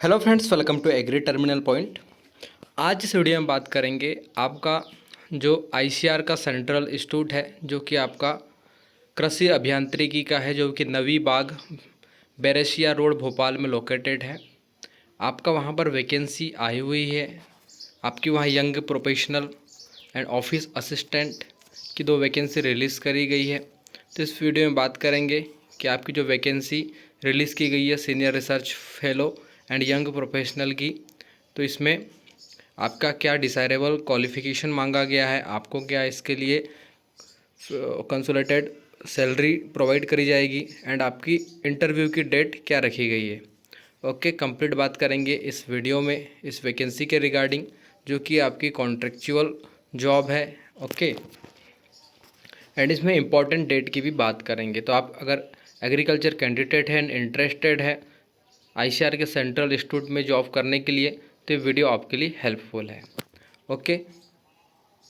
Hello friends, welcome to agri terminal point. आज इस video में बात करेंगे आपका जो आईसीआर का सेंट्रल इंस्टीट्यूट है, जो कि आपका कृषि अभियांत्रिकी का है, जो कि नवी बाग बैरेशिया रोड भोपाल में लोकेटेड है। आपका वहां पर वैकेंसी आई हुई है। आपकी वहां young professional and office assistant की 2 वैकेंसी रिलीज़ करी गई है। तो इस वीडियो में बात करेंगे कि आपकी जो वैकेंसी रिलीज़ की गई है senior research fellow and young professional की, तो इसमें आपका क्या डिसायरेबल क्वालिफ़िकेशन मांगा गया है, आपको क्या इसके लिए कंसोलिडेटेड सैलरी प्रोवाइड करी जाएगी एंड आपकी इंटरव्यू की डेट क्या रखी गई है। ओके, कंप्लीट बात करेंगे इस वीडियो में इस वैकेंसी के रिगार्डिंग, जो कि आपकी कॉन्ट्रेक्चुअल जॉब है। ओके, एंड इसमें इम्पॉर्टेंट डेट की भी बात करेंगे। तो आप अगर एग्रीकल्चर कैंडिडेट हैं एंड इंटरेस्टेड है आईसीआर के सेंट्रल इंस्टीट्यूट में जॉब करने के लिए, तो ये वीडियो आपके लिए हेल्पफुल है। Okay,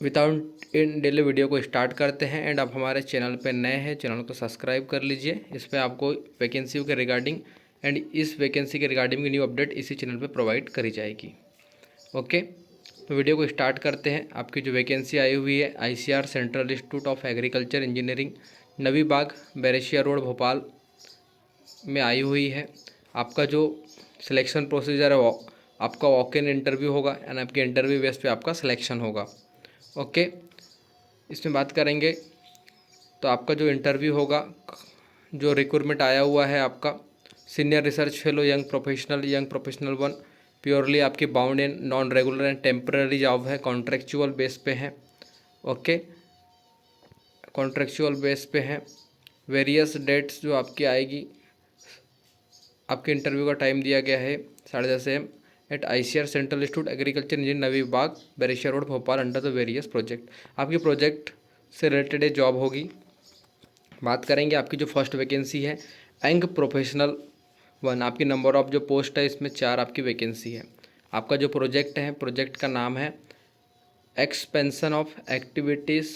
without in delay video को स्टार्ट करते हैं। एंड आप हमारे चैनल पर नए हैं, चैनल को सब्सक्राइब कर लीजिए। इस पर आपको वैकेंसी के रिगार्डिंग एंड इस वैकेंसी के रिगार्डिंग की न्यू अपडेट इसी चैनल पर प्रोवाइड करी जाएगी। ओके, तो वीडियो को स्टार्ट करते हैं। आपकी जो वैकेंसी आई हुई है ICR central institute of agriculture engineering Navi Bagh Berasia road Bhopal में आई हुई है। आपका जो सिलेक्शन प्रोसीजर है वो आपका वॉक इन इंटरव्यू होगा एंड आपके इंटरव्यू बेस पे आपका सिलेक्शन होगा। ओके, इसमें बात करेंगे तो आपका जो इंटरव्यू होगा, जो रिक्रूटमेंट आया हुआ है आपका senior research fellow young professional one, purely आपकी bound and non regular and temporary job है, कॉन्ट्रेक्चुअल बेस पे है। ओके, कॉन्ट्रेक्चुअल बेस पे है। वेरियस डेट्स जो आपकी आएगी, आपके इंटरव्यू का टाइम दिया गया है 10:30 AM at ICR central institute agriculture engineer Navi Bagh Berasia road Bhopal under the various project. आपकी प्रोजेक्ट से रिलेटेड जॉब होगी। बात करेंगे आपकी जो फर्स्ट वैकेंसी है यंग प्रोफेशनल वन, आपकी नंबर ऑफ जो पोस्ट है इसमें 4 आपकी वैकेंसी है। आपका जो प्रोजेक्ट है, प्रोजेक्ट का नाम है expansion of activities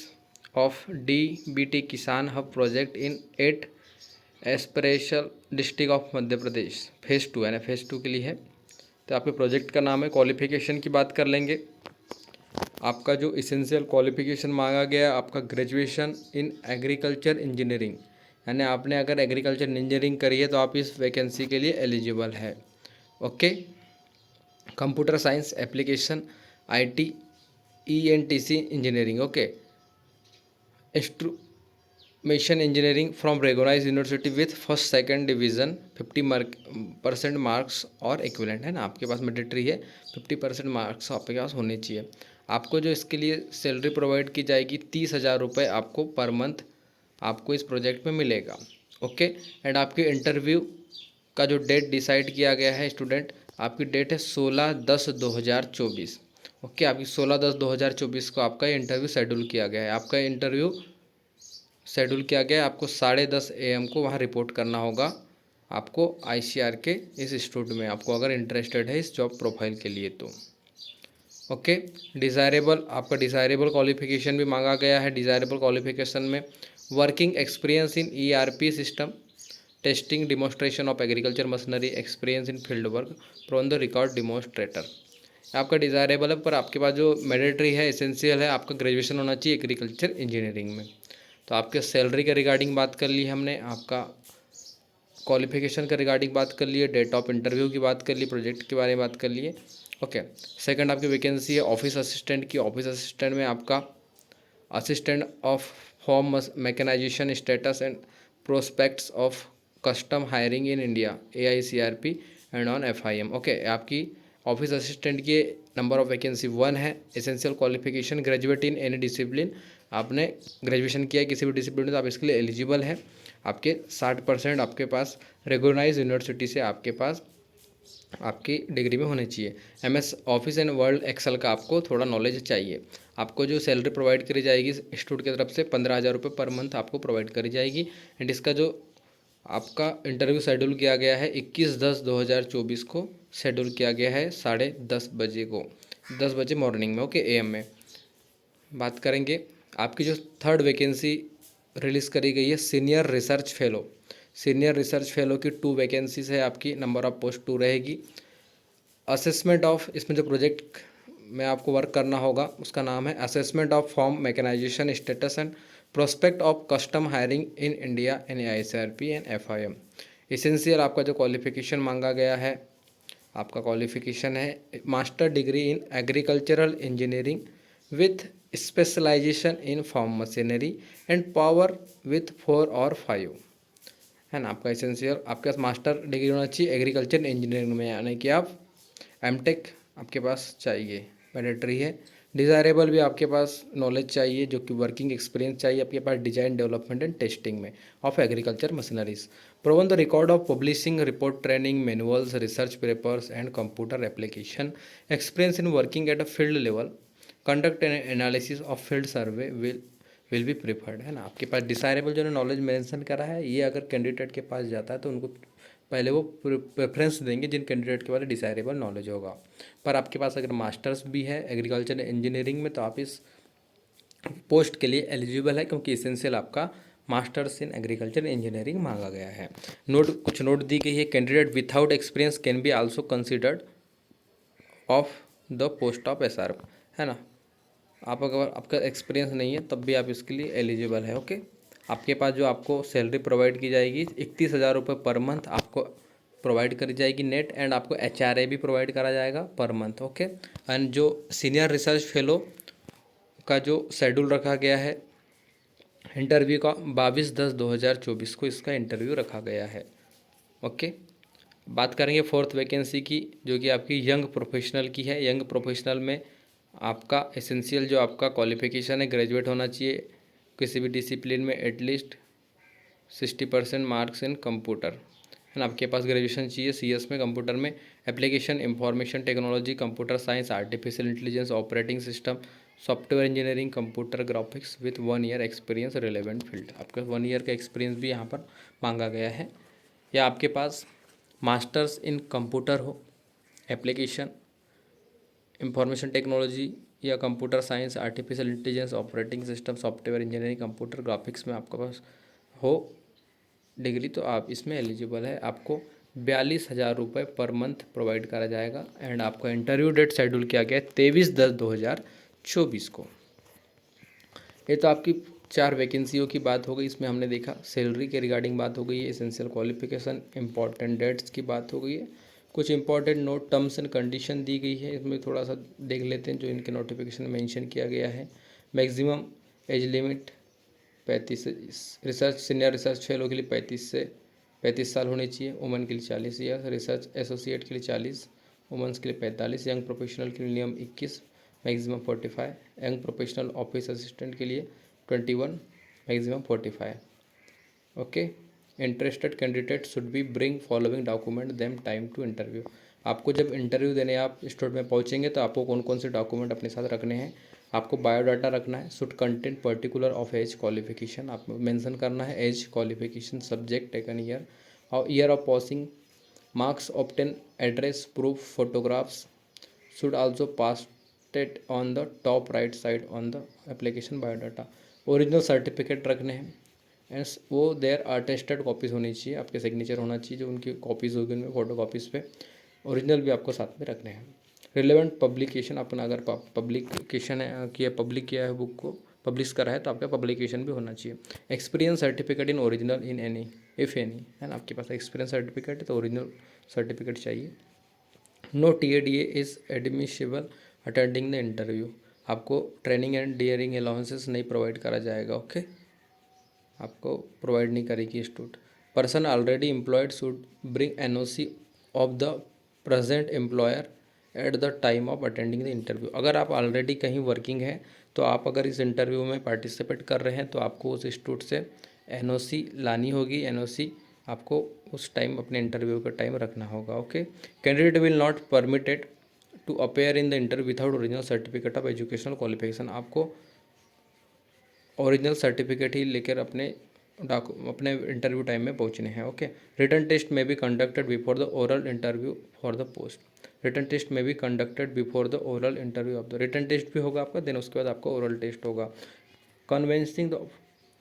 of DBT Kisan hub project in 8 aspirational district of Madhya Pradesh, phase 2 है ना, फेज़ 2 के लिए है। तो आपके प्रोजेक्ट का नाम है। क्वालिफिकेशन की बात कर लेंगे। आपका जो इसेंशियल क्वालिफिकेशन मांगा गया है आपका ग्रेजुएशन इन एग्रीकल्चर इंजीनियरिंग, यानी आपने अगर एग्रीकल्चर इंजीनियरिंग करी है तो आप इस वैकेंसी के लिए एलिजिबल है। Okay, computer science application IT ENTC engineering. Okay, instrumentation engineering from recognise university with first second division 50% marks और इक्विवेलेंट है ना, आपके पास मैंडेटरी है 50% मार्क्स आपके पास होने चाहिए। आपको जो इसके लिए सैलरी प्रोवाइड की जाएगी 30,000 रुपये आपको पर मंथ आपको इस प्रोजेक्ट में मिलेगा। ओके, एंड आपके इंटरव्यू का जो डेट डिसाइड किया गया है स्टूडेंट, आपकी डेट है 16/10/2024। ओके, आपकी 16/10/2024 को आपका इंटरव्यू शेड्यूल किया गया है। आपका इंटरव्यू शेड्यूल किया गया है, आपको 10:30 AM को वहाँ रिपोर्ट करना होगा आपको आईसीआर के इस इंस्टीट्यूट में, आपको अगर इंटरेस्टेड है इस जॉब प्रोफाइल के लिए तो। ओके, डिज़ायरेबल, आपका डिज़ायरेबल क्वालिफिकेशन भी मांगा गया है। डिज़ायरेबल क्वालिफिकेशन में working experience in ERP system testing demonstration of agriculture machinery experience in field work from the record demonstrator. आपका डिज़ायरेबल है, पर आपके पास जो मैंडेटरी है एसेंशियल है आपका ग्रेजुएशन होना चाहिए एग्रीकल्चर इंजीनियरिंग में। तो आपके सैलरी के रिगार्डिंग बात कर ली हमने, आपका क्वालिफिकेशन के रिगार्डिंग बात कर लिए, डेट ऑफ इंटरव्यू की बात कर ली, प्रोजेक्ट के बारे में बात कर लिए। ओके, सेकंड आपकी वैकेंसी है ऑफिस असिस्टेंट की। ऑफिस असिस्टेंट में आपका assistant of farm mechanization status and prospects of custom hiring in India AICRP and on FIM। Okay, आपकी ऑफिस असिस्टेंट की नंबर ऑफ वैकेंसी 1 है। Essential qualification graduate in any discipline, आपने graduation किया है किसी भी डिसिप्लिन में तो आप इसके लिए एलिजिबल है। आपके 60% आपके पास रेगोनाइज यूनिवर्सिटी से आपके पास आपकी डिग्री में होनी चाहिए। MS Office and Word Excel का आपको थोड़ा नॉलेज चाहिए। आपको जो सैलरी प्रोवाइड करी जाएगी इंस्टीट्यूट की तरफ से 15,000 रुपये पर मंथ आपको प्रोवाइड करी जाएगी। एंड इसका जो आपका इंटरव्यू शेड्यूल किया गया है 21/10/2024 को शेड्यूल किया गया है 10:30 बजे को, 10 बजे मॉर्निंग में। ओके, AM में। बात करेंगे आपकी जो थर्ड वैकेंसी रिलीज़ करी गई है senior research fellow. Senior research fellow की 2 वैकेंसीज है, आपकी नंबर ऑफ पोस्ट 2 रहेगी। असेसमेंट ऑफ, इसमें जो प्रोजेक्ट में आपको वर्क करना होगा उसका नाम है assessment of farm mechanization status and prospect of custom hiring in India in ICRP and FIM। Essential आपका जो क्वालिफिकेशन मांगा गया है, आपका क्वालिफिकेशन है master degree in agricultural engineering with specialization in farm machinery and power with 4 और 5, है ना। आपका एसेंशियल आपके पास मास्टर डिग्री होना चाहिए एग्रीकल्चर इंजीनियरिंग में, यानी कि आप एमटेक आपके पास चाहिए, मैंडेटरी है। डिज़ायरेबल भी आपके पास नॉलेज चाहिए, जो कि वर्किंग एक्सपीरियंस चाहिए आपके पास डिजाइन डेवलपमेंट एंड टेस्टिंग में of agriculture machineries. Proven the record of publishing report training manuals research papers and computer application experience in working at a field level, conduct an analysis of field survey will be preferred, है ना। आपके पास डिसायरेबल जो knowledge mention करा है, ये अगर candidate के पास जाता है तो उनको पहले वो प्रेफरेंस देंगे जिन कैंडिडेट के पास डिसायरेबल नॉलेज होगा। पर आपके पास अगर मास्टर्स भी है एग्रीकल्चर इंजीनियरिंग में तो आप इस पोस्ट के लिए एलिजिबल है, क्योंकि इसेंशियल आपका मास्टर्स इन एग्रीकल्चर इंजीनियरिंग मांगा गया है। कुछ नोट दी गई है, candidate without experience can be also considered of the post of SR, है ना। आप अगर आपका एक्सपीरियंस नहीं है तब भी आप इसके लिए एलिजिबल है। ओके, आपके पास जो आपको सैलरी प्रोवाइड की जाएगी 31,000 रुपये पर मंथ आपको प्रोवाइड करी जाएगी नेट, एंड आपको HRA भी प्रोवाइड करा जाएगा पर मंथ। ओके, एंड जो सीनियर रिसर्च फेलो का जो शेड्यूल रखा गया है इंटरव्यू का 22/10/2024 को इसका इंटरव्यू रखा गया है। ओके, बात करेंगे फोर्थ वैकेंसी की, जो कि आपकी यंग प्रोफेशनल की है। यंग प्रोफेशनल में आपका एसेंशियल जो आपका क्वालिफिकेशन है ग्रेजुएट होना चाहिए किसी भी डिसिप्लिन में, एटलीस्ट 60% मार्क्स इन कंप्यूटर, है ना। आपके पास ग्रेजुएशन चाहिए CS में, कंप्यूटर में, application information technology, computer science, artificial intelligence, operating system, software engineering, computer graphics with 1 year experience relevant field. आपका 1 ईयर का एक्सपीरियंस भी यहाँ पर मांगा गया है, या आपके पास मास्टर्स इन कंप्यूटर हो, एप्लीकेशन इंफॉर्मेशन टेक्नोलॉजी या computer science, artificial intelligence, operating system, software engineering, computer graphics में आपके पास हो डिग्री तो आप इसमें एलिजिबल है। आपको 42,000 रुपये पर मंथ प्रोवाइड करा जाएगा, एंड आपका इंटरव्यू डेट शेड्यूल किया गया है 23/10/2024 को। ये तो आपकी 4 वैकेंसियों की बात हो गई। इसमें हमने देखा सैलरी के रिगार्डिंग बात हो गई है, एसेंशियल क्वालिफिकेशन, इंपॉर्टेंट डेट्स की बात हो गई है, कुछ important note terms and condition दी गई है, इसमें थोड़ा सा देख लेते हैं जो इनके नोटिफिकेशन में मेंशन किया गया है। Maximum age limit 35, research senior research fellow के लिए 35 साल होनी चाहिए, वुमेन के लिए 40 ईयर, रिसर्च एसोसिएट के लिए 40, वुमेंस के लिए 45, यंग प्रोफेशनल के लिए minimum 21, maximum 45, young professional office assistant के लिए 21, maximum 45। Okay, interested candidate should be bring following document them time to interview. आपको जब इंटरव्यू देने आप इंस्टीट्यूट में पहुंचेंगे तो आपको कौन कौन से डॉक्यूमेंट अपने साथ रखने हैं। आपको बायोडाटा रखना है, should content particular of age qualification, आप मेंशन करना है age, qualification, subject taken year और year of passing, marks obtain, address proof, photographs should also pasted on the top right side on the application biodata. Original certificate रखने हैं, and वो there attested copies होनी चाहिए, आपके signature होना चाहिए, जो उनकी कॉपीज़ होगी उनमें फोटो कॉपीज़ पे, ओरिजिनल भी आपको साथ में रखने हैं। रिलेवेंट पब्लिकेशन, अपना अगर पब्लिकेशन है किया, पब्लिक किया है, बुक को पब्लिश करा है तो आपका पब्लिकेशन भी होना चाहिए। Experience certificate in original in any if any, है ना। आपके पास एक्सपीरियंस सर्टिफिकेट है तो ओरिजिनल सर्टिफिकेट चाहिए। No TADA is admissible attending the interview, आपको ट्रेनिंग एंड डियरिंग अलाउंसेस नहीं प्रोवाइड करा जाएगा। ओके, आपको प्रोवाइड नहीं करेगी institute. Person already employed should bring NOC of the present employer at the time of attending the interview. अगर आप ऑलरेडी कहीं वर्किंग है तो आप अगर इस इंटरव्यू में पार्टिसिपेट कर रहे हैं तो आपको उस इंस्टीट्यूट से NOC लानी होगी। NOC आपको उस टाइम अपने इंटरव्यू का टाइम रखना होगा। Okay, candidate will not permitted to appear in the interview without original certificate of educational qualification, आपको ओरिजिनल सर्टिफिकेट ही लेकर अपने इंटरव्यू टाइम में पहुंचने हैं। Okay, written test may be conducted before the oral interview for the post, written test may be conducted before the oral interview of the, written test भी होगा आपका, देन उसके बाद आपका ओरल टेस्ट होगा। Convincing the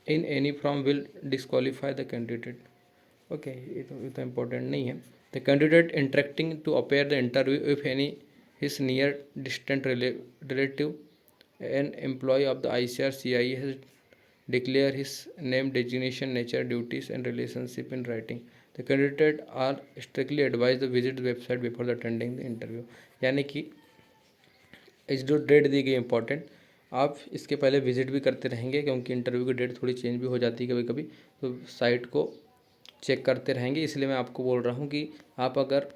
in any from will disqualify the candidate. Okay, ये तो important नहीं है। The candidate interacting to appear the interview if any his near distant relative an employ of the ICRCIE has declare his name, designation, nature, duties and relationship in writing. The candidate are strictly advised to visit the website before attending the interview. यानी कि इस जो date दी गई important, आप इसके पहले visit भी करते रहेंगे क्योंकि इंटरव्यू की डेट थोड़ी चेंज भी हो जाती है कभी कभी, तो साइट को चेक करते रहेंगे। इसलिए मैं आपको बोल रहा हूँ कि आप अगर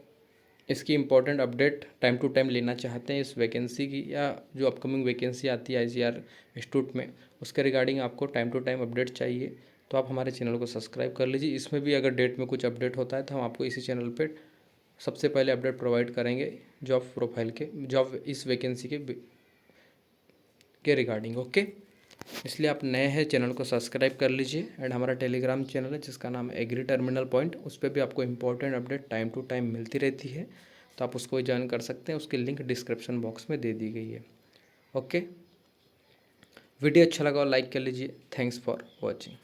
इसकी important update time to time लेना चाहते हैं इस वैकेंसी की, या जो अपकमिंग वैकेंसी आती है ICR इंस्टीट्यूट में, उसके रिगार्डिंग आपको टाइम टू टाइम अपडेट चाहिए, तो आप हमारे चैनल को सब्सक्राइब कर लीजिए। इसमें भी अगर डेट में कुछ अपडेट होता है तो हम आपको इसी चैनल पे सबसे पहले अपडेट प्रोवाइड करेंगे जॉब प्रोफाइल के, जॉब इस वैकेंसी के रिगार्डिंग। ओके, इसलिए आप नए हैं चैनल को सब्सक्राइब कर लीजिए। एंड हमारा टेलीग्राम चैनल है जिसका नाम है एग्री टर्मिनल पॉइंट, उस पर भी आपको important update time to time मिलती रहती है, तो आप उसको ज्वाइन कर सकते हैं। उसकी लिंक डिस्क्रिप्शन बॉक्स में दे दी गई है। ओके, वीडियो अच्छा लगा और लाइक कर लीजिए। Thanks for watching.